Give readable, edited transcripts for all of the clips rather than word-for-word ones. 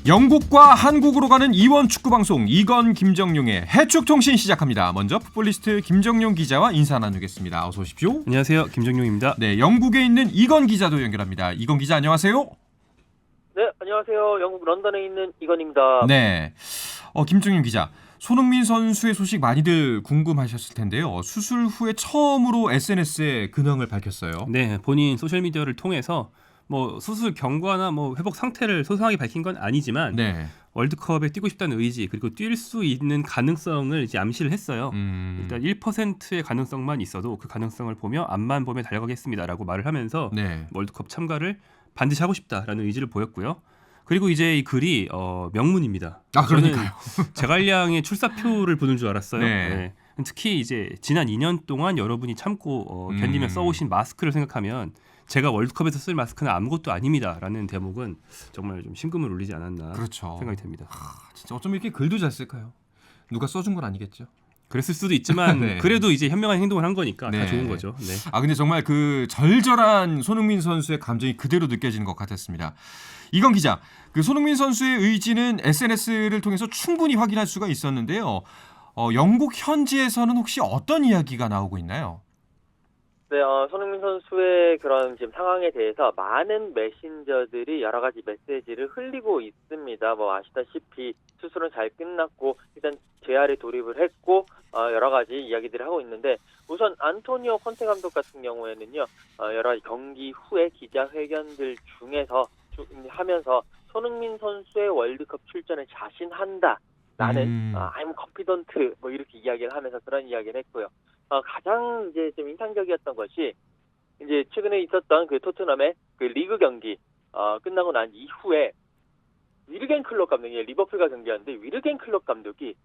영국과 한국으로 가는 이원 축구 방송 이건 김정용의 해축통신 시작합니다. 먼저 풋볼리스트 김정용 기자와 인사 나누겠습니다. 어서 오십시오. 안녕하세요, 김정용입니다. 네, 영국에 있는 이건 기자도 연결합니다. 이건 기자 안녕하세요. 네, 안녕하세요. 영국 런던에 있는 이건입니다. 네, 김정용 기자. 손흥민 선수의 소식 많이들 궁금하셨을 텐데요. 수술 후에 처음으로 SNS에 근황을 밝혔어요. 네, 본인 소셜 미디어를 통해서 수술 경과나 회복 상태를 소상하게 밝힌 건 아니지만 네. 월드컵에 뛰고 싶다는 의지 그리고 뛸 수 있는 가능성을 이제 암시를 했어요. 일단 1%의 가능성만 있어도 그 가능성을 보며 앞만 보며 달려가겠습니다라고 말을 하면서 네. 월드컵 참가를 반드시 하고 싶다라는 의지를 보였고요. 그리고 이제 이 글이 명문입니다. 그러니까요. 저는 제갈량의 출사표를 보는 줄 알았어요. 네. 네. 특히 이제 지난 2년 동안 여러분이 참고 견디며 써오신 마스크를 생각하면 제가 월드컵에서 쓸 마스크는 아무것도 아닙니다라는 대목은 정말 좀 심금을 울리지 않았나 그렇죠. 생각이 됩니다. 진짜 어쩜 이렇게 글도 잘 쓸까요? 누가 써준 건 아니겠죠? 그랬을 수도 있지만 네. 그래도 이제 현명한 행동을 한 거니까 네. 다 좋은 거죠. 네. 근데 정말 그 절절한 손흥민 선수의 감정이 그대로 느껴지는 것 같았습니다. 이건 기자, 그 손흥민 선수의 의지는 SNS를 통해서 충분히 확인할 수가 있었는데요. 영국 현지에서는 혹시 어떤 이야기가 나오고 있나요? 네, 손흥민 선수의 그런 지금 상황에 대해서 많은 메신저들이 여러 가지 메시지를 흘리고 있습니다. 아시다시피 수술은 잘 끝났고 일단 재활에 돌입을 했고 여러 가지 이야기들을 하고 있는데 우선 안토니오 콘테 감독 같은 경우에는요 여러 가지 경기 후에 기자회견들 중에서 하면서 손흥민 선수의 월드컵 출전에 자신한다. 나는 I'm confident 이렇게 이야기를 하면서 그런 이야기를 했고요. 가장 이제 좀 인상적이었던 것이 이제 최근에 있었던 그 토트넘의 그 리그 경기 끝나고 난 이후에 위르겐 클롭 감독이 리버풀과 경기하는데 위르겐 클롭 감독이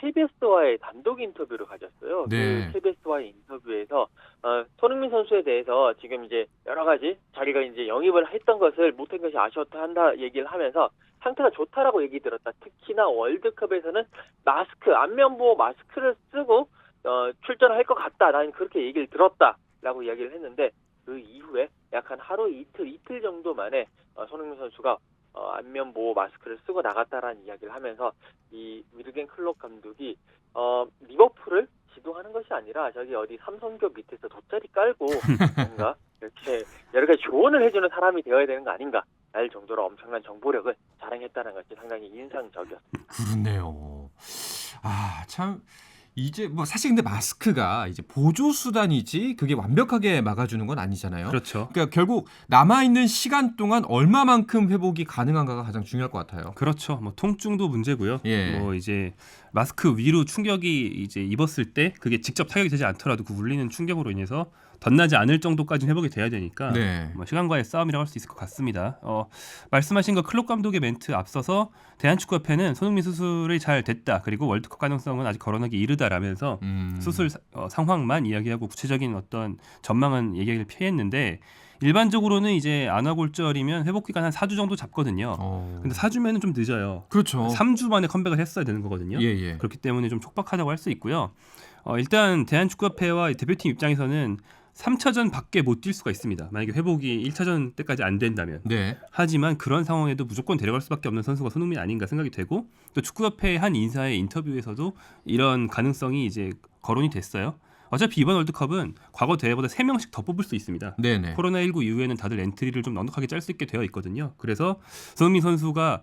KBS와의 단독 인터뷰를 가졌어요. 네. 그 KBS와의 인터뷰에서 손흥민 선수에 대해서 지금 이제 여러 가지 자기가 이제 영입을 했던 것을 못한 것이 아쉬웠다 한다 얘기를 하면서 상태가 좋다라고 얘기 들었다. 특히나 월드컵에서는 안면보호 마스크를 쓰고 출전을 할 것 같다. 나는 그렇게 얘기를 들었다라고 이야기를 했는데 그 이후에 약 한 하루 이틀 정도 만에 손흥민 선수가 안면보호 마스크를 쓰고 나갔다라는 이야기를 하면서 이 위르겐 클롭 감독이 리버풀을 지도하는 것이 아니라 저기 어디 삼성교 밑에서 돗자리 깔고 뭔가 이렇게 여러 가지 조언을 해주는 사람이 되어야 되는 거 아닌가 할 정도로 엄청난 정보력을 자랑했다는 것이 상당히 인상적이었습니다. 그렇네요. 참 이제 사실 근데 마스크가 이제 보조 수단이지 그게 완벽하게 막아주는 건 아니잖아요. 그렇죠. 그러니까 결국 남아 있는 시간 동안 얼마만큼 회복이 가능한가가 가장 중요할 것 같아요. 그렇죠. 통증도 문제고요. 예. 이제 마스크 위로 충격이 이제 입었을 때 그게 직접 타격이 되지 않더라도 그 울리는 충격으로 인해서 덧나지 않을 정도까지는 회복이 돼야 되니까 네. 시간과의 싸움이라고 할 수 있을 것 같습니다. 말씀하신 거 클롭 감독의 멘트 앞서서 대한축구협회는 손흥민 수술이 잘 됐다. 그리고 월드컵 가능성은 아직 거론하기 이르다라면서 수술 상황만 이야기하고 구체적인 어떤 전망은 얘기를 피했는데 일반적으로는 이제 안아골절이면 회복 기간 한 4주 정도 잡거든요. 근데 4주면은 좀 늦어요. 그렇죠. 3주 만에 컴백을 했어야 되는 거거든요. 예. 그렇기 때문에 좀 촉박하다고 할 수 있고요. 일단 대한축구협회와 대표팀 입장에서는 3차전 밖에 못 뛸 수가 있습니다. 만약에 회복이 1차전 때까지 안 된다면. 네. 하지만 그런 상황에도 무조건 데려갈 수밖에 없는 선수가 손흥민 아닌가 생각이 되고 또 축구협회 한 인사의 인터뷰에서도 이런 가능성이 이제 거론이 됐어요. 어차피 이번 월드컵은 과거 대회보다 3명씩 더 뽑을 수 있습니다. 네네. 코로나19 이후에는 다들 엔트리를 좀 넉넉하게 짤 수 있게 되어 있거든요. 그래서 손흥민 선수가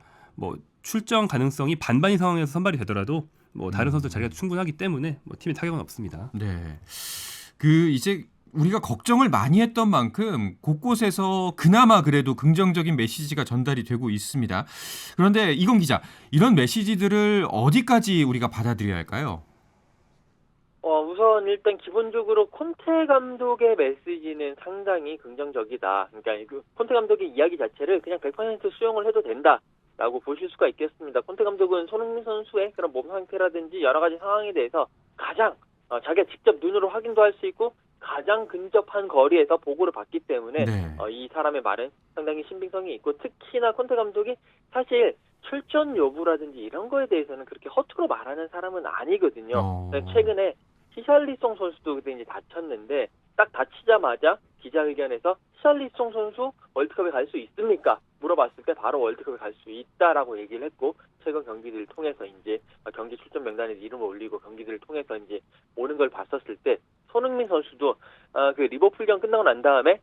출전 가능성이 반반인 상황에서 선발이 되더라도 다른 선수 자리가 충분하기 때문에 팀에 타격은 없습니다. 네. 이제 우리가 걱정을 많이 했던 만큼 곳곳에서 그나마 그래도 긍정적인 메시지가 전달이 되고 있습니다. 그런데 이건 기자, 이런 메시지들을 어디까지 우리가 받아들여야 할까요? 우선 일단 기본적으로 콘테 감독의 메시지는 상당히 긍정적이다. 그러니까 콘테 감독의 이야기 자체를 그냥 100% 수용을 해도 된다라고 보실 수가 있겠습니다. 콘테 감독은 손흥민 선수의 그런 몸 상태라든지 여러 가지 상황에 대해서 가장 자기가 직접 눈으로 확인도 할 수 있고 가장 근접한 거리에서 보고를 받기 때문에 네. 이 사람의 말은 상당히 신빙성이 있고 특히나 콘테 감독이 사실 출전 여부라든지 이런 거에 대해서는 그렇게 허투루 말하는 사람은 아니거든요. 최근에 히샬리송 선수도 그때 이제 다쳤는데 딱 다치자마자 기자회견에서 히샬리송 선수 월드컵에 갈 수 있습니까? 물어봤을 때 바로 월드컵에 갈 수 있다라고 얘기를 했고 최근 경기들을 통해서 이제 경기 출전 명단에 이름을 올리고 경기들을 통해서 이제 오는 걸 봤었을 때 손흥민 선수도 그 리버풀전 끝나고 난 다음에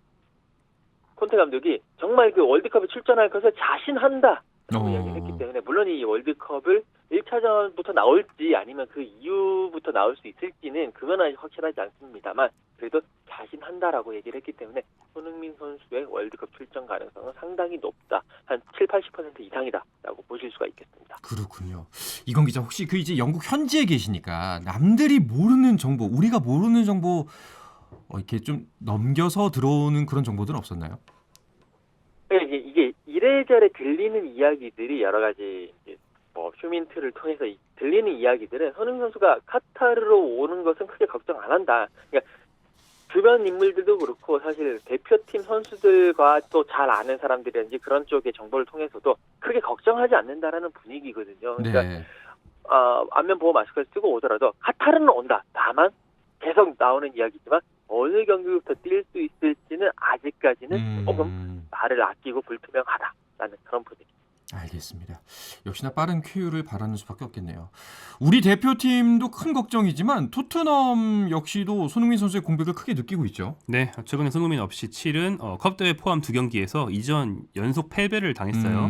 콘테 감독이 정말 그 월드컵에 출전할 것을 자신한다라고 이야기를 했기 때문에 물론 이 월드컵을 1차전부터 나올지 아니면 그 이후부터 나올 수 있을지는 그건 아직 확실하지 않습니다만 그래도 자신한다라고 얘기를 했기 때문에 손흥민 선수의 월드컵 출전 가능성은 상당히 높다. 한 7-80% 이상이다라고 보실 수가 있겠습니다. 그렇군요. 이건 기자 혹시 그 이제 영국 현지에 계시니까 남들이 모르는 정보, 우리가 모르는 정보 이렇게 좀 넘겨서 들어오는 그런 정보들은 없었나요? 이게 이래저래 들리는 이야기들이 여러 가지 이제 뭐 휴민트를 통해서 들리는 이야기들은 손흥민 선수가 카타르로 오는 것은 크게 걱정 안 한다. 그러니까 주변 인물들도 그렇고 사실 대표팀 선수들과 또 잘 아는 사람들이든지 그런 쪽의 정보를 통해서도 크게 걱정하지 않는다라는 분위기거든요. 그러니까 네. 안면 보호 마스크를 쓰고 오더라도 카타르는 온다. 다만 계속 나오는 이야기지만 어느 경기부터 뛸 수 있을지는 아직까지는 조금 말을 아끼고 불투명하다라는 그런 분위기. 알겠습니다. 역시나 빠른 쾌유를 바라는 수밖에 없겠네요. 우리 대표팀도 큰 걱정이지만 토트넘 역시도 손흥민 선수의 공백을 크게 느끼고 있죠. 네, 최근에 손흥민 없이 치른 컵 대회 포함 2경기에서 2전 연속 패배를 당했어요.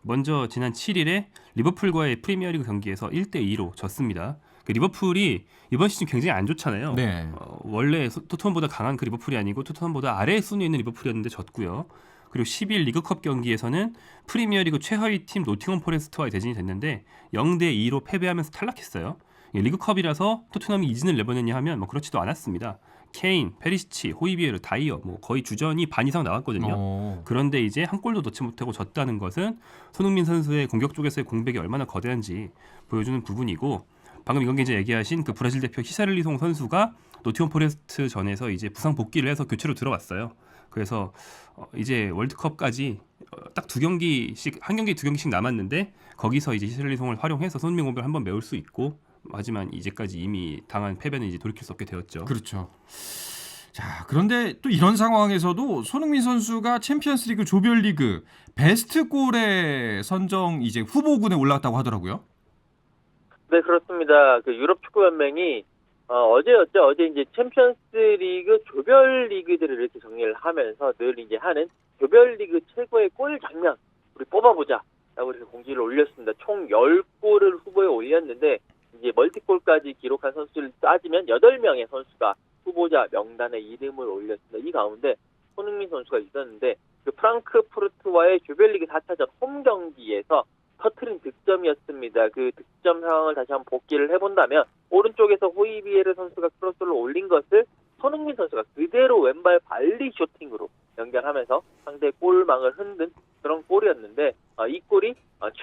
먼저 지난 7일에 리버풀과의 프리미어리그 경기에서 1-2로 졌습니다. 그 리버풀이 이번 시즌 굉장히 안 좋잖아요. 네. 원래 토트넘보다 강한 그 리버풀이 아니고 토트넘보다 아래 순위에 있는 리버풀이었는데 졌고요. 그리고 10일 리그컵 경기에서는 프리미어리그 최하위 팀 노팅엄 포레스트와의 대진이 됐는데 0-2로 패배하면서 탈락했어요. 리그컵이라서 토트넘이 이진을 내보냈냐 하면 뭐 그렇지도 않았습니다. 케인, 페리시치, 호이비에르, 다이어 거의 주전이 반 이상 나왔거든요. 그런데 이제 한 골도 넣지 못하고 졌다는 것은 손흥민 선수의 공격 쪽에서의 공백이 얼마나 거대한지 보여주는 부분이고 방금 이건 이제 얘기하신 그 브라질 대표 히사를리송 선수가 노팅엄 포레스트 전에서 이제 부상 복귀를 해서 교체로 들어왔어요. 그래서 이제 월드컵까지 딱 2경기씩 한 경기 2경기씩 남았는데 거기서 이제 히사를리송을 활용해서 손흥민 공백을 한번 메울 수 있고 하지만 이제까지 이미 당한 패배는 이제 돌이킬 수 없게 되었죠. 그렇죠. 자, 그런데 또 이런 상황에서도 손흥민 선수가 챔피언스리그 조별리그 베스트 골에 선정 이제 후보군에 올라왔다고 하더라고요. 네, 그렇습니다. 그 유럽 축구 연맹이 어제였죠. 어제 이제 챔피언스리그 조별리그들을 이렇게 정리를 하면서 늘 이제 하는 조별리그 최고의 골 장면 우리 뽑아보자라고 이렇게 공지를 올렸습니다. 총 10골을 후보에 올렸는데 이제 멀티골까지 기록한 선수를 따지면 8명의 선수가 후보자 명단에 이름을 올렸습니다. 이 가운데 손흥민 선수가 있었는데 그 프랑크푸르트와의 조별리그 4차전 홈 경기에서 터트린 득점이었습니다. 그 득점 상황을 다시 한번 복기를 해본다면 오른쪽에서 호이비에르 선수가 크로스를 올린 것을 손흥민 선수가 그대로 왼발 발리 쇼팅으로 연결하면서 상대 골망을 흔든 그런 골이었는데 이 골이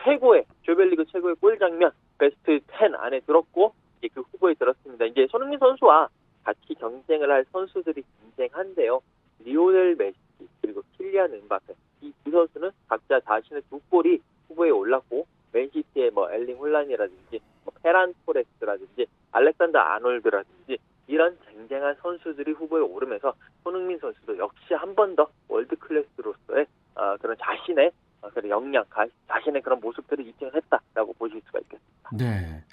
최고의 조별리그 최고의 골 장면 베스트 10 안에 들었고 이제 그 후보에 들었습니다. 이제 손흥민 선수와 같이 경쟁을 할 선수들이 굉장한데요. 리오넬 메시 그리고 킬리안 음바페 이 두 선수는 각자 자신의 2골이 후보에 올랐고 맨시티의 뭐 엘링 홀란이라든지 뭐 페란 토레스라든지 알렉산더 아놀드라든지 이런 쟁쟁한 선수들이 후보에 오르면서 손흥민 선수도 역시 한 번 더 월드 클래스로서의 그런 자신의 그런 역량, 자신의 그런 모습들을 입증을 했다라고 보실 수가 있겠습니다. 네.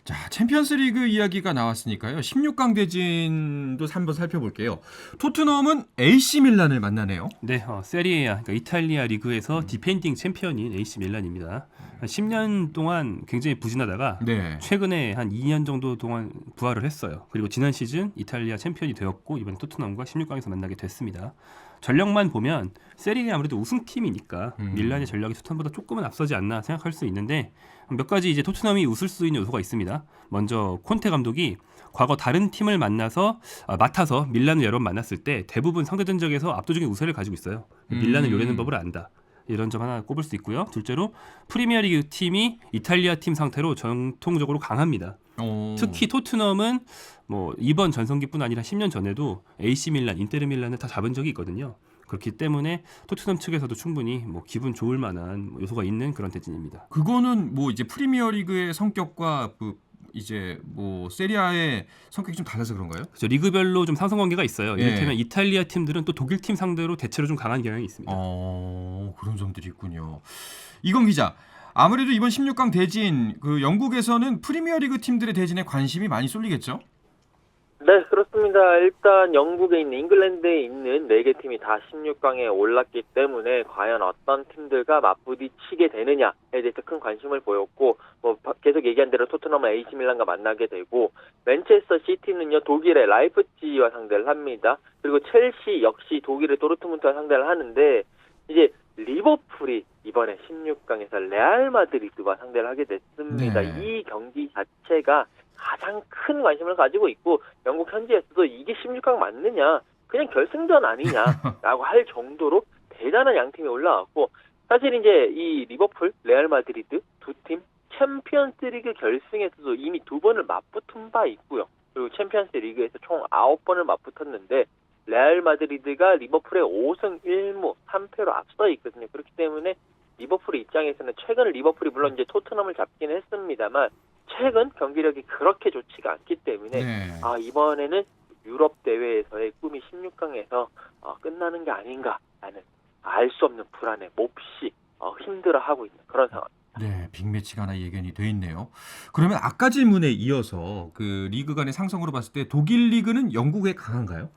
자, 챔피언스리그 이야기가 나왔으니까요. 16강 대진도 한번 살펴볼게요. 토트넘은 AC 밀란을 만나네요. 네, 세리에아, 그러니까 이탈리아 리그에서 디펜딩 챔피언인 AC 밀란입니다. 한 10년 동안 굉장히 부진하다가 네. 최근에 한 2년 정도 동안 부활을 했어요. 그리고 지난 시즌 이탈리아 챔피언이 되었고 이번에 토트넘과 16강에서 만나게 됐습니다. 전력만 보면 세리에 아무래도 우승팀이니까 밀란의 전력이 토트넘보다 조금은 앞서지 않나 생각할 수 있는데 몇 가지 이제 토트넘이 웃을 수 있는 요소가 있습니다. 먼저 콘테 감독이 과거 다른 팀을 맡아서 밀란을 여러 번 만났을 때 대부분 상대 전적에서 압도적인 우세를 가지고 있어요. 밀란을 요리는 법을 안다. 이런 점 하나 꼽을 수 있고요. 둘째로 프리미어리그 팀이 이탈리아 팀 상태로 전통적으로 강합니다. 특히 토트넘은 뭐 이번 전성기뿐 아니라 10년 전에도 AC 밀란, 인테르 밀란을 다 잡은 적이 있거든요. 그렇기 때문에 토트넘 측에서도 충분히 뭐 기분 좋을 만한 요소가 있는 그런 대진입니다. 그거는 뭐 이제 프리미어리그의 성격과 이제 뭐 세리아의 성격이 좀 달라서 그런가요? 그렇죠. 리그별로 좀 상승 관계가 있어요. 예. 이를테면 이탈리아 팀들은 또 독일 팀 상대로 대체로 좀 강한 경향이 있습니다. 그런 점들이 있군요. 이건 기자, 아무래도 이번 16강 대진 그 영국에서는 프리미어리그 팀들의 대진에 관심이 많이 쏠리겠죠? 네, 그렇습니다. 일단 영국에 있는 잉글랜드에 있는 4개 팀이 다 16강에 올랐기 때문에 과연 어떤 팀들과 맞부딪히게 되느냐에 대해서 큰 관심을 보였고 뭐 계속 얘기한 대로 토트넘은 AC 밀란과 만나게 되고 맨체스터 시티는요 독일의 라이프치히와 상대를 합니다. 그리고 첼시 역시 독일의 도르트문트와 상대를 하는데 이제 리버풀이 이번에 16강에서 레알 마드리드와 상대를 하게 됐습니다. 네. 이 경기 자체가 가장 큰 관심을 가지고 있고 영국 현지에서도 이게 16강 맞느냐 그냥 결승전 아니냐라고 할 정도로 대단한 양팀이 올라왔고 사실 이제 이 리버풀, 레알 마드리드 두 팀 챔피언스 리그 결승에서도 이미 2번을 맞붙은 바 있고요. 그리고 챔피언스 리그에서 총 9번을 맞붙었는데 레알 마드리드가 리버풀의 5승 1무 3패로 앞서 있거든요. 그렇기 때문에 리버풀 입장에서는 최근 리버풀이 물론 이제 토트넘을 잡기는 했습니다만 최근 경기력이 그렇게 좋지가 않기 때문에 네. 이번에는 유럽 대회에서의 꿈이 16강에서 끝나는 게 아닌가라는 알 수 없는 불안에 몹시 힘들어하고 있는 그런 상황. 네, 빅매치가 하나 예견이 돼 있네요. 그러면 아까 질문에 이어서 그 리그 간의 상성으로 봤을 때 독일 리그는 영국에 강한가요?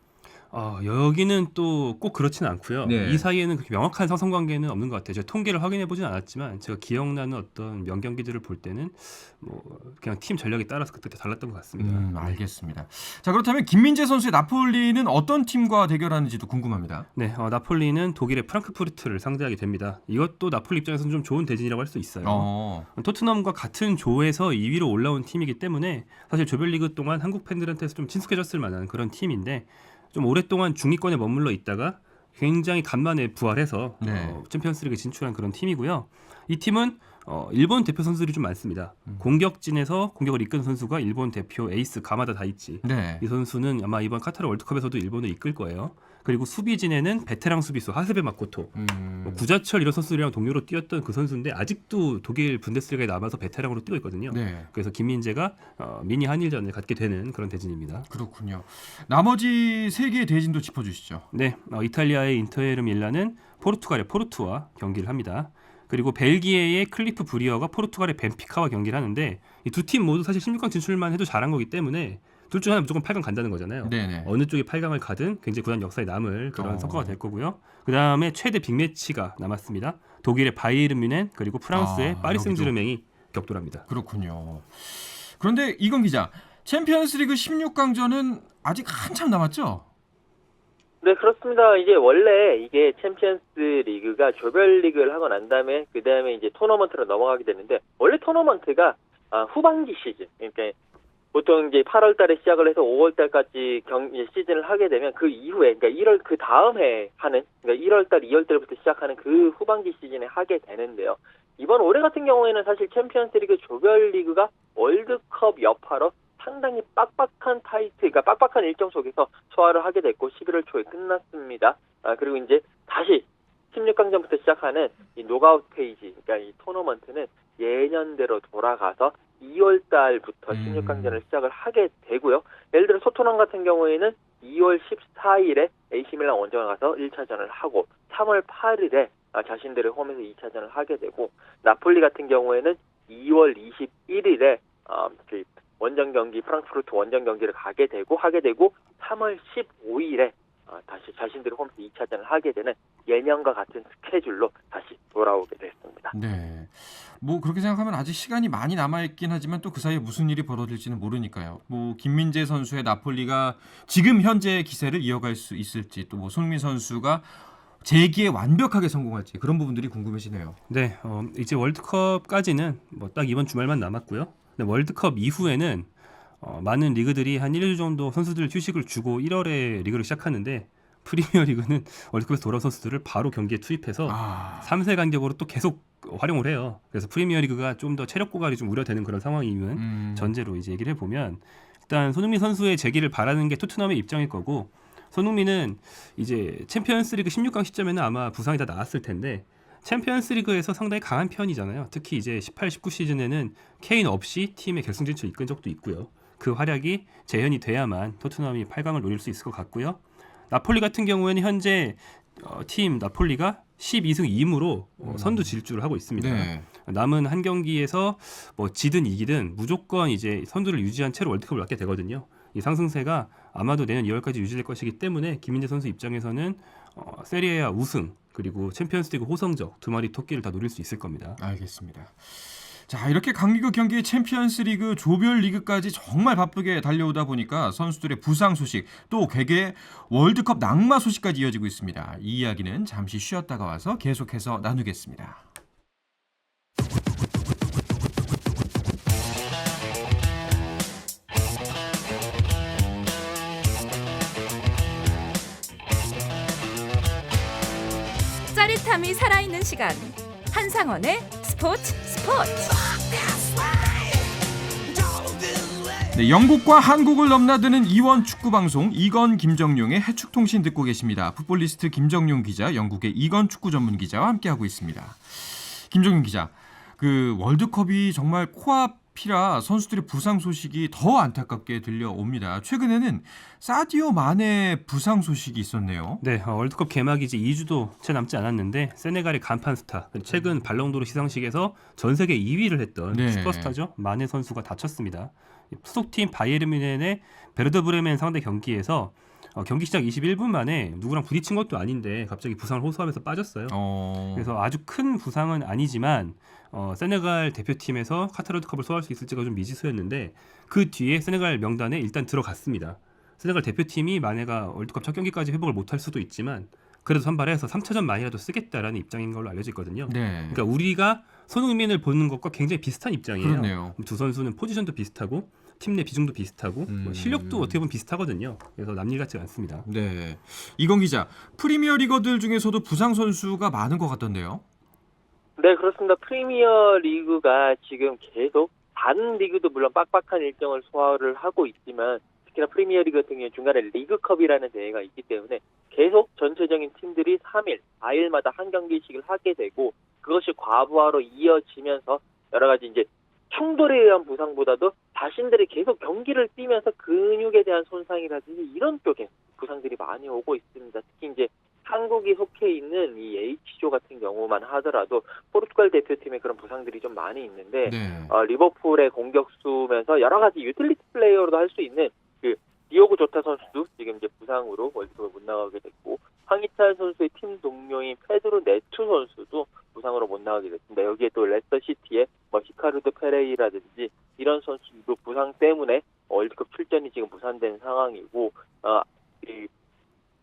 여기는 또 꼭 그렇지는 않고요. 네. 이 사이에는 그렇게 명확한 사성 관계는 없는 것 같아요. 제가 통계를 확인해 보진 않았지만 제가 기억나는 어떤 명경기들을 볼 때는 뭐 그냥 팀 전력에 따라서 그때 달랐던 것 같습니다. 알겠습니다. 자, 그렇다면 김민재 선수의 나폴리는 어떤 팀과 대결하는지도 궁금합니다. 네, 나폴리는 독일의 프랑크푸르트를 상대하게 됩니다. 이것도 나폴리 입장에서는 좀 좋은 대진이라고 할 수 있어요. 토트넘과 같은 조에서 2위로 올라온 팀이기 때문에 사실 조별리그 동안 한국 팬들한테서 좀 친숙해졌을 만한 그런 팀인데 좀 오랫동안 중위권에 머물러 있다가 굉장히 간만에 부활해서 네. 챔피언스리그 진출한 그런 팀이고요. 이 팀은 일본 대표 선수들이 좀 많습니다. 공격진에서 공격을 이끈 선수가 일본 대표 에이스 가마다 다이치. 네. 이 선수는 아마 이번 카타르 월드컵에서도 일본을 이끌 거예요. 그리고 수비진에는 베테랑 수비수 하스베 마코토, 구자철 이런 선수들이랑 동료로 뛰었던 그 선수인데 아직도 독일 분데스리가에 남아서 베테랑으로 뛰고 있거든요. 네. 그래서 김민재가 미니 한일전을 갖게 되는 그런 대진입니다. 그렇군요. 나머지 세 개의 대진도 짚어주시죠. 네, 이탈리아의 인터에르 밀란은 포르투갈의 포르투와 경기를 합니다. 그리고 벨기에의 클리프 브리어가 포르투갈의 벤피카와 경기를 하는데 이 두 팀 모두 사실 16강 진출만 해도 잘한 거기 때문에 둘 중 하나 무조건 8강 간다는 거잖아요. 네네. 어느 쪽이 8강을 가든 굉장히 구단 역사에 남을 그런 성과가 될 거고요. 그 다음에 최대 빅매치가 남았습니다. 독일의 바이에른 뮌헨 그리고 프랑스의 파리 생제르맹이 격돌합니다. 그렇군요. 그런데 이건 기자, 챔피언스리그 16강전은 아직 한참 남았죠? 네, 그렇습니다. 이제 원래 이게 챔피언스 리그가 조별리그를 하고 난 다음에 그 다음에 이제 토너먼트로 넘어가게 되는데 원래 토너먼트가 후반기 시즌, 그러니까 보통 이제 8월 달에 시작을 해서 5월 달까지 시즌을 하게 되면 그 이후에, 그러니까 1월 그 다음 해 하는, 그러니까 1월 달, 2월 달부터 시작하는 그 후반기 시즌에 하게 되는데요. 이번 올해 같은 경우에는 사실 챔피언스 리그 조별리그가 월드컵 여파로 상당히 빡빡한 그러니까 빡빡한 일정 속에서 소화를 하게 됐고 11월 초에 끝났습니다. 그리고 이제 다시 16강전부터 시작하는 이 노가웃 페이지, 그러니까 이 토너먼트는 예년대로 돌아가서 2월 달부터 16강전을 시작을 하게 되고요. 예를 들어 토트넘 같은 경우에는 2월 14일에 AC 밀란 원정에 가서 1차전을 하고 3월 8일에 자신들의 홈에서 2차전을 하게 되고 나폴리 같은 경우에는 2월 21일에 그 원정 경기 프랑크푸르트 원정 경기를 하게 되고 3월 15일에 다시 자신들의 홈에서 2차전을 하게 되는 예년과 같은 스케줄로 다시 돌아오게 됐습니다. 네. 뭐 그렇게 생각하면 아직 시간이 많이 남아있긴 하지만 또 그 사이에 무슨 일이 벌어질지는 모르니까요. 뭐 김민재 선수의 나폴리가 지금 현재 기세를 이어갈 수 있을지 또 뭐 손흥민 선수가 재기에 완벽하게 성공할지 그런 부분들이 궁금해지네요. 네, 이제 월드컵까지는 뭐 딱 이번 주말만 남았고요. 근데 월드컵 이후에는 많은 리그들이 한 1주 정도 선수들 휴식을 주고 1월에 리그를 시작하는데 프리미어 리그는 월드컵에서 돌아온 선수들을 바로 경기에 투입해서 3세 간격으로 또 계속 활용을 해요. 그래서 프리미어 리그가 좀 더 체력 고갈이 좀 우려되는 그런 상황이면 전제로 이제 얘기를 해보면 일단 손흥민 선수의 재기를 바라는 게 토트넘의 입장일 거고 손흥민은 이제 챔피언스리그 16강 시점에는 아마 부상이 다 나았을 텐데 챔피언스리그에서 상당히 강한 편이잖아요. 특히 이제 18, 19 시즌에는 케인 없이 팀의 결승 진출 이끈 적도 있고요. 그 활약이 재현이 돼야만 토트넘이 8강을 노릴 수 있을 것 같고요. 나폴리 같은 경우에는 현재 팀 나폴리가 12승 2무로 선두 질주를 하고 있습니다. 네. 남은 한 경기에서 뭐 지든 이기든 무조건 이제 선두를 유지한 채로 월드컵을 맞게 되거든요. 이 상승세가 아마도 내년 2월까지 유지될 것이기 때문에 김민재 선수 입장에서는 세리에A 우승 그리고 챔피언스리그 호성적 두 마리 토끼를 다 노릴 수 있을 겁니다. 알겠습니다. 자, 이렇게 강리그 경기에 챔피언스리그, 조별리그까지 정말 바쁘게 달려오다 보니까 선수들의 부상 소식, 또 개개의 월드컵 낙마 소식까지 이어지고 있습니다. 이 이야기는 잠시 쉬었다가 와서 계속해서 나누겠습니다. 짜릿함이 살아있는 시간, 한상원의 스포츠. 네, 영국과 한국을 넘나드는 이원 축구 방송 이건 김정용의 해축통신 듣고 계십니다. 풋볼리스트 김정용 기자, 영국의 이건 축구 전문 기자와 함께하고 있습니다. 김정용 기자, 그 월드컵이 정말 코앞이라 선수들의 부상 소식이 더 안타깝게 들려옵니다. 최근에는 사디오 마네 부상 소식이 있었네요. 네, 월드컵 개막이 이제 2주도 채 남지 않았는데 세네갈의 간판 스타, 최근 발롱도르 시상식에서 전 세계 2위를 했던 네. 슈퍼스타죠. 마네 선수가 다쳤습니다. 소속팀 바이에른 뮌헨의 베르더 브레멘 상대 경기에서 경기 시작 21분 만에 누구랑 부딪힌 것도 아닌데 갑자기 부상을 호소하면서 빠졌어요. 그래서 아주 큰 부상은 아니지만 세네갈 대표팀에서 카타르 월드컵을 소화할 수 있을지가 좀 미지수였는데 그 뒤에 세네갈 명단에 일단 들어갔습니다. 세네갈 대표팀이 마네가 월드컵 첫 경기까지 회복을 못할 수도 있지만 그래도 선발해서 3차전만이라도 쓰겠다라는 입장인 걸로 알려져 있거든요. 네. 그러니까 우리가 손흥민을 보는 것과 굉장히 비슷한 입장이에요. 그렇네요. 두 선수는 포지션도 비슷하고 팀 내 비중도 비슷하고 뭐 실력도 어떻게 보면 비슷하거든요. 그래서 남일 같지 않습니다. 네. 이건 기자, 프리미어 리거들 중에서도 부상 선수가 많은 것 같던데요. 네, 그렇습니다. 프리미어 리그가 지금 계속 다른 리그도 물론 빡빡한 일정을 소화를 하고 있지만 특히나 프리미어 리그 같은 경우에 중간에 리그컵이라는 대회가 있기 때문에 계속 전체적인 팀들이 3일, 4일마다 한 경기씩을 하게 되고 그것이 과부하로 이어지면서 여러 가지 이제 충돌에 의한 부상보다도 자신들이 계속 경기를 뛰면서 근육에 대한 손상이라든지 이런 쪽에 부상들이 많이 오고 있습니다. 특히 이제 한국이 속해 있는 이 H조 같은 경우만 하더라도 포르투갈 대표팀의 그런 부상들이 좀 많이 있는데 네. 리버풀의 공격수면서 여러 가지 유틸리티 플레이어로도 할 수 있는 그 디오고 조타 선수도 지금 이제 부상으로 월드컵에 못 나가게 됐고 황희찬 선수의 팀 동료인 페드로 네투 선수도 부상으로 못 나가게 됐습니다. 여기에 또 레스터 시티의 히카르도 페레이라든지 이런 선수도 부상 때문에 월드컵 출전이 지금 무산된 상황이고 이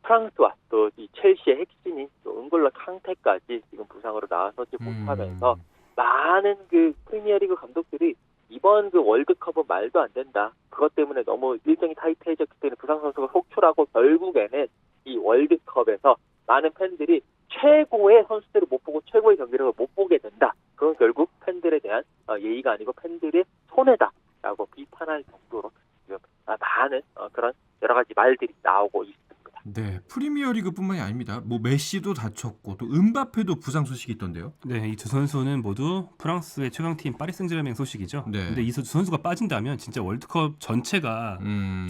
프랑스와 또 이 첼시의 핵심인 또 은골로 캉테까지 지금 부상으로 나서지 못하면서 많은 그 프리미어리그 감독들이 이번 그 월드컵은 말도 안 된다. 그것 때문에 너무 일정이 타이트해졌기 때문에 부상 선수가 속출하고 결국에는 이 월드컵에서 많은 팬들이 최고의 선수들을 못 보고 최고의 경기를 못 보게 된다. 그건 결국 팬들에 대한 예의가 아니고 팬들의 손해다라고 비판할 정도로 지금 많은 그런 여러 가지 말들이 나오고 있습니다. 네, 프리미어 리그뿐만이 아닙니다. 뭐 메시도 다쳤고 또 은바페도 부상 소식이 있던데요. 네, 이 두 선수는 모두 프랑스의 최강팀 파리 생제르맹 소식이죠. 네. 근데 이 두 선수가 빠진다면 진짜 월드컵 전체가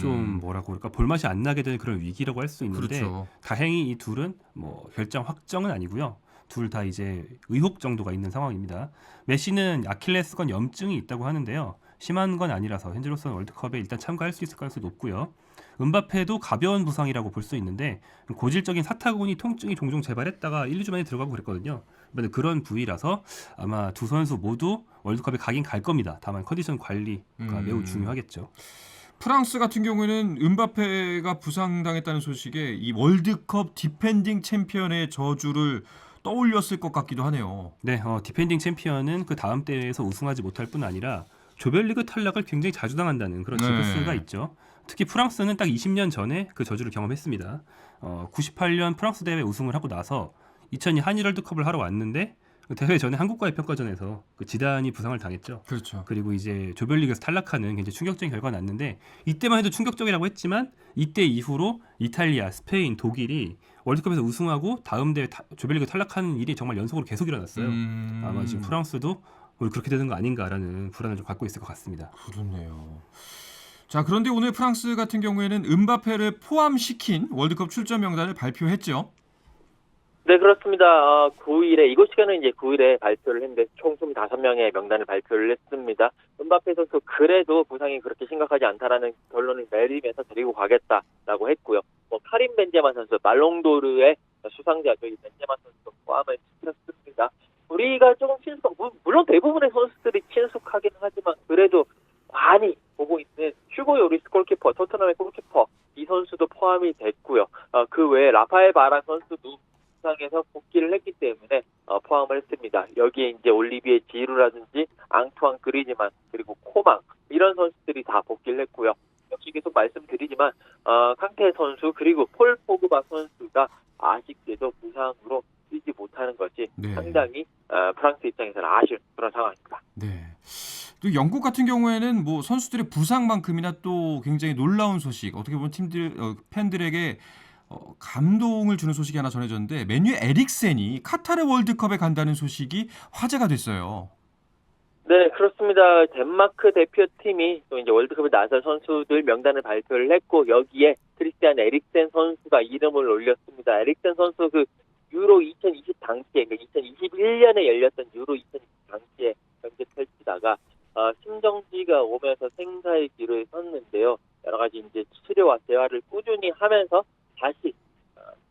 좀 뭐라고 그럴까 볼맛이 안 나게 되는 그런 위기라고 할 수 있는데 그렇죠. 다행히 이 둘은 뭐 결정 확정은 아니고요. 둘 다 이제 의혹 정도가 있는 상황입니다. 메시는 아킬레스건 염증이 있다고 하는데요. 심한 건 아니라서 현재로서는 월드컵에 일단 참가할 수 있을 가능성이 높고요. 은바페도 가벼운 부상이라고 볼 수 있는데 고질적인 사타구니 통증이 종종 재발했다가 1, 2주 만에 들어가고 그랬거든요. 이번에 그런 부위라서 아마 두 선수 모두 월드컵에 가긴 갈 겁니다. 다만 컨디션 관리가 매우 중요하겠죠. 프랑스 같은 경우에는 은바페가 부상당했다는 소식에 이 월드컵 디펜딩 챔피언의 저주를 떠올렸을 것 같기도 하네요. 네, 디펜딩 챔피언은 그 다음 대회에서 우승하지 못할 뿐 아니라 조별리그 탈락을 굉장히 자주 당한다는 그런 징크스가 있죠. 특히 프랑스는 딱 20년 전에 그 저주를 경험했습니다. 98년 프랑스 대회 우승을 하고 나서 2002 한일 월드컵을 하러 왔는데 그 대회 전에 한국과의 평가전에서 그 지단이 부상을 당했죠. 그렇죠. 그리고 이제 조별리그에서 탈락하는 굉장히 충격적인 결과가 났는데 이때만 해도 충격적이라고 했지만 이때 이후로 이탈리아, 스페인, 독일이 월드컵에서 우승하고 다음 대회 조별리그 탈락하는 일이 정말 연속으로 계속 일어났어요. 아마 지금 프랑스도 오늘 그렇게 되는 거 아닌가라는 불안을 좀 갖고 있을 것 같습니다. 그렇네요. 자, 그런데 오늘 프랑스 같은 경우에는 음바페를 포함시킨 월드컵 출전 명단을 발표했죠. 네, 그렇습니다. 9일에 이곳 시간은 이제 9일에 발표를 했는데 총 25명의 명단을 발표를 했습니다. 음바페 선수 그래도 부상이 그렇게 심각하지 않다라는 결론을 내리면서 데리고 가겠다라고 했고요. 카림 벤제마 선수, 말롱도르의 수상자죠. 이 벤제마 선수도 포함을 시켰습니다. 우리가 조금 물론 대부분의 선수들이 친숙하긴 하지만 그래도 많이 보고 있는 슈고 요리스 골키퍼, 토트넘의 골키퍼 이 선수도 포함이 됐고요. 그 외에 라파엘 바란 선수도 부상에서 복귀를 했기 때문에 포함을 했습니다. 여기에 이제 올리비에 지루라든지 앙투안 그리즈만 그리고 코망 이런 선수들이 다 복귀를 했고요. 역시 계속 말씀드리지만 캉테 선수 그리고 폴 포그바 선수가 아쉽게도 부상으로 뛰지 못하는 것이 네. 상당히 프랑스 입장에서는 아쉬운 그런 상황입니다. 네. 또 영국 같은 경우에는 뭐 선수들의 부상만큼이나 또 굉장히 놀라운 소식, 어떻게 보면 팬들에게 감동을 주는 소식이 하나 전해졌는데 맨유 에릭센이 카타르 월드컵에 간다는 소식이 화제가 됐어요. 네, 그렇습니다. 덴마크 대표팀이 또 이제 월드컵에 나설 선수들 명단을 발표를 했고 여기에 크리스티안 에릭센 선수가 이름을 올렸습니다. 에릭센 선수 그 유로 2020 당시에, 그러니까 2021년에 열렸던 유로 2020 당시에 경기 펼치다가 심정지가 오면서 생사의 길을 섰는데요. 여러 가지 이제 치료와 재활을 꾸준히 하면서 다시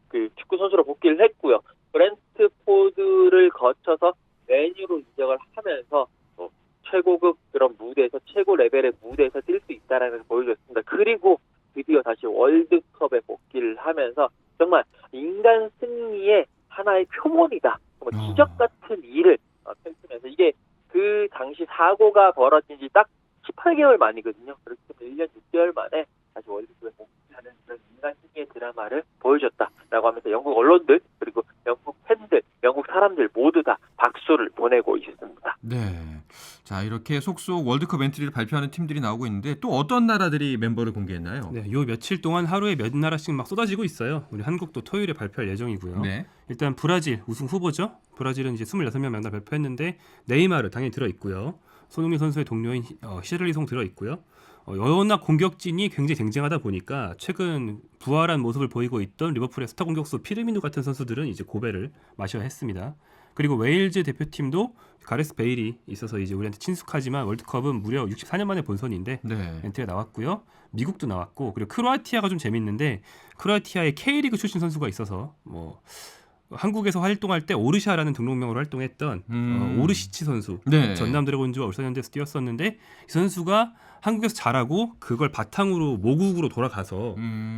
그 축구 선수로 복귀를 했고요. 브렌트포드를 거쳐서 맨유로 이적을 하면서 최고급 그런 무대에서 최고 레벨의 무대에서 뛸 수 있다라는 걸 보여줬습니다. 그리고 드디어 다시 월드컵에 복귀를 하면서 정말 인간 승리의 하나의 표본이다. 정말 기적 같은 일을 펼치면서 이게 그 당시 사고가 벌어진 지 딱 18개월 만이거든요. 그렇기 때문에 1년 6개월 만에 다시 월드컵에 복귀하는 그런 인간 승리의 드라마를 보여줬다라고 하면서 영국 언론들 그리고 영국 팬들, 영국 사람들 모두 다 박수를 보내고 있습니다. 네. 자, 이렇게 속속 월드컵 엔트리를 발표하는 팀들이 나오고 있는데 또 어떤 나라들이 멤버를 공개했나요? 네, 요 며칠 동안 하루에 몇 나라씩 막 쏟아지고 있어요. 우리 한국도 토요일에 발표할 예정이고요. 네. 일단 브라질 우승 후보죠. 브라질은 이제 26명 명단 발표했는데 네이마르 당연히 들어 있고요. 손흥민 선수의 동료인 히샬리송 들어 있고요. 워낙 공격진이 굉장히 쟁쟁하다 보니까 최근 부활한 모습을 보이고 있던 리버풀의 스타 공격수 피르미누 같은 선수들은 이제 고배를 마셔야 했습니다. 그리고 웨일즈 대표팀도 가레스 베일이 있어서 이제 우리한테 친숙하지만 월드컵은 무려 64년 만에 본선인데 네. 엔트리가 나왔고요. 미국도 나왔고 그리고 크로아티아가 좀 재밌는데 크로아티아에 K리그 출신 선수가 있어서 뭐 한국에서 활동할 때 오르샤라는 등록명으로 활동했던 오르시치 선수 네. 전남 드래곤즈와 울산현대에서 뛰었었는데 이 선수가 한국에서 잘하고 그걸 바탕으로 모국으로 돌아가서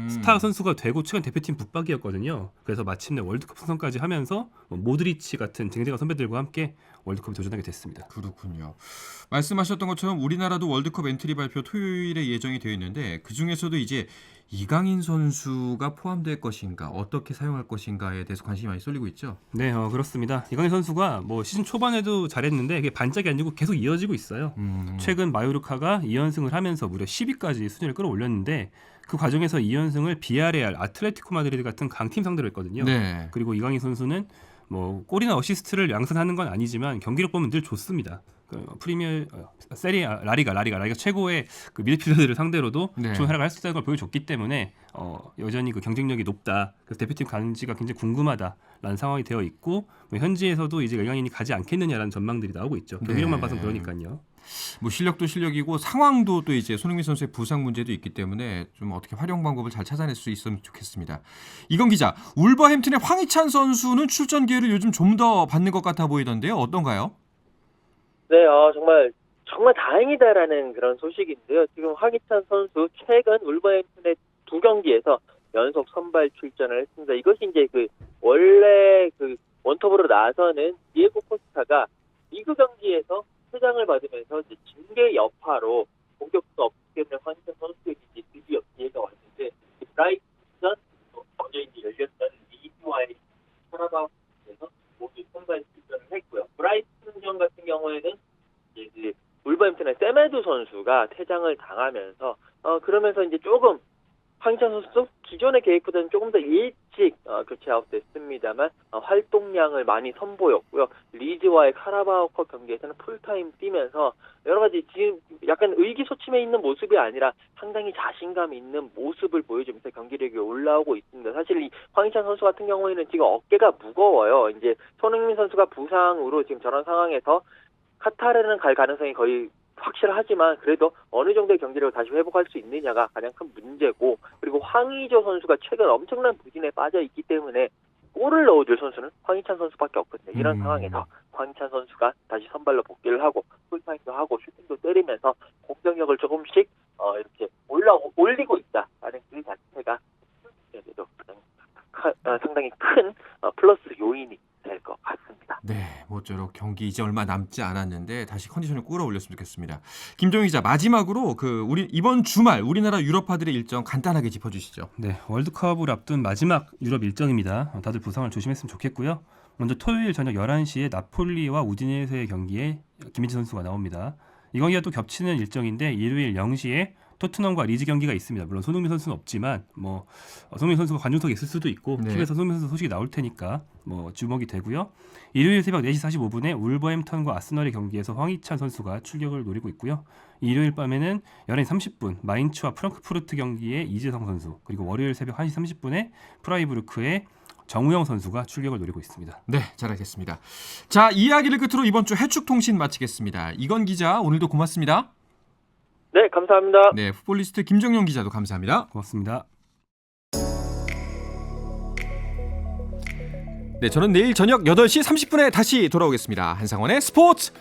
스타 선수가 되고 최근 대표팀 붙박이었거든요. 그래서 마침내 월드컵 승선까지 하면서 모드리치 같은 쟁쟁한 선배들과 함께 월드컵에 도전하게 됐습니다. 그렇군요. 말씀하셨던 것처럼 우리나라도 월드컵 엔트리 발표 토요일에 예정이 되어 있는데 그중에서도 이제 이강인 선수가 포함될 것인가, 어떻게 사용할 것인가에 대해서 관심이 많이 쏠리고 있죠. 네, 그렇습니다. 이강인 선수가 뭐 시즌 초반에도 잘했는데 이게 반짝이 아니고 계속 이어지고 있어요. 최근 마요르카가 2연승을 하면서 무려 10위까지 순위를 끌어올렸는데 그 과정에서 2연승을 비아레알, 아틀레티코 마드리드 같은 강팀 상대로 했거든요. 네. 그리고 이강인 선수는 뭐 골이나 어시스트를 양산하는 건 아니지만 경기력 보면 늘 좋습니다. 프리미어 세리아 라리가 최고의 그 미드필더들을 상대로도 네. 좋은 활약을 할 수 있다는 걸 보여줬기 때문에 여전히 그 경쟁력이 높다. 그래서 대표팀 가는지가 굉장히 궁금하다라는 상황이 되어 있고 뭐 현지에서도 이제 이강인이 가지 않겠느냐라는 전망들이 나오고 있죠. 경기력만 네. 봐서는 그러니까요. 뭐 실력도 실력이고 상황도 또 이제 손흥민 선수의 부상 문제도 있기 때문에 좀 어떻게 활용 방법을 잘 찾아낼 수 있으면 좋겠습니다. 이건 기자, 울버햄튼의 황희찬 선수는 출전 기회를 요즘 좀 더 받는 것 같아 보이던데요. 어떤가요? 네, 정말 다행이다라는 그런 소식인데요. 지금 황희찬 선수 최근 울버햄튼의 2경기에서 연속 선발 출전을 했습니다. 이것이 이제 원래 원톱으로 나서는 디에고 코스타가 리그 경기에서 퇴장을 받으면서 이제 징계 여파로 공격수가 없기 때문에 황희찬 선수에게 이제 드디어 기회가 왔는데 브라이턴 먼저 이제 열렸던 리드와의 카라바오에서 모두 선발 출전을 했고요. 브라이튼전 같은 경우에는 이제 울버햄튼의 세메두 선수가 퇴장을 당하면서 그러면서 이제 조금 황희찬 선수도 기존의 계획보다는 조금 더 일찍 교체 아웃됐습니다만 활동량을 많이 선보였고요. 리즈와의 카라바오컵 경기에서는 풀타임 뛰면서 여러 가지 지금 약간 의기소침해 있는 모습이 아니라 상당히 자신감 있는 모습을 보여주면서 경기력이 올라오고 있습니다. 사실 이 황희찬 선수 같은 경우에는 지금 어깨가 무거워요. 이제 손흥민 선수가 부상으로 지금 저런 상황에서 카타르는 갈 가능성이 거의 확실하지만 그래도 어느 정도의 경기력을 다시 회복할 수 있느냐가 가장 큰 문제고, 그리고 황의조 선수가 최근 엄청난 부진에 빠져 있기 때문에 골을 넣어줄 선수는 황희찬 선수밖에 없거든요. 이런 상황에서 황희찬 선수가 다시 선발로 복귀를 하고 풀타임도 하고 슈팅도 때리면서 공격력을 조금씩 이렇게 올리고 있다라는 그 자체가 그래도 상당히 큰 플러스 요인이 될 것 같습니다. 네, 모쪼록 경기 이제 얼마 남지 않았는데 다시 컨디션을 끌어올렸으면 좋겠습니다. 김정희 기자, 마지막으로 우리 이번 주말 우리나라 유럽파들의 일정 간단하게 짚어주시죠. 네, 월드컵을 앞둔 마지막 유럽 일정입니다. 다들 부상을 조심했으면 좋겠고요. 먼저 토요일 저녁 11시에 나폴리와 우디네세의 경기에 김민재 선수가 나옵니다. 이 경기가 또 겹치는 일정인데 일요일 0시에 토트넘과 리즈 경기가 있습니다. 물론 손흥민 선수는 없지만 손흥민 선수가 관중석에 있을 수도 있고 네. TV에서 손흥민 선수 소식이 나올 테니까 주목이 되고요. 일요일 새벽 4시 45분에 울버햄턴과 아스널의 경기에서 황희찬 선수가 출격을 노리고 있고요. 일요일 밤에는 11시 30분 마인츠와 프랑크푸르트 경기에 이재성 선수, 그리고 월요일 새벽 1시 30분에 프라이부르크의 정우영 선수가 출격을 노리고 있습니다. 네, 잘 알겠습니다. 자, 이야기를 끝으로 이번 주 해축통신 마치겠습니다. 이건 기자, 오늘도 고맙습니다. 네, 감사합니다. 네, 풋볼리스트 김정용 기자도 감사합니다. 고맙습니다. 네, 저는 내일 저녁 8시 30분에 다시 돌아오겠습니다. 한상원의 스포츠.